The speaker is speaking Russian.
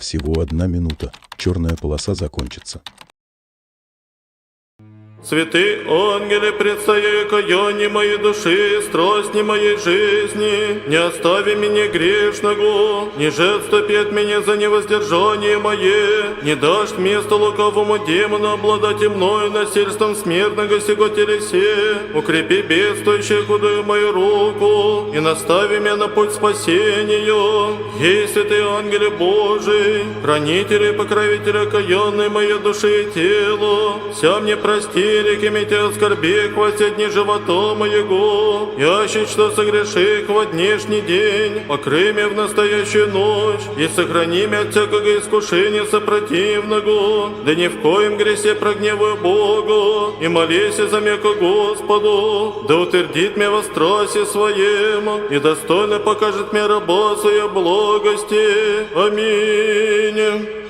Всего 1 минута. Черная полоса закончится. Святые ангелы, предстоя каяние моей души, страсти моей жизни, не остави меня грешного, не же отступи от меня за невоздержание мое, не дашь место лукавому демону обладать и мною насильством смертного сего телесе, укрепи бедствующую худую мою руку и настави меня на путь спасения. Ей, святые ангелы Божии, хранители и покровители окаянной моей души и тела, вся мне прости, реки тебя оскорби, хватя дни живота моего, яще что согреши во днешний день, покрый меня в настоящую ночь, и сохрани меня от всякого искушения сопротивного, да ни в коем гресе прогневаю Бога, и молись за меня ко Господу, да утвердит меня во страсти своем, и достойно покажет мне раба своей благости. Аминь.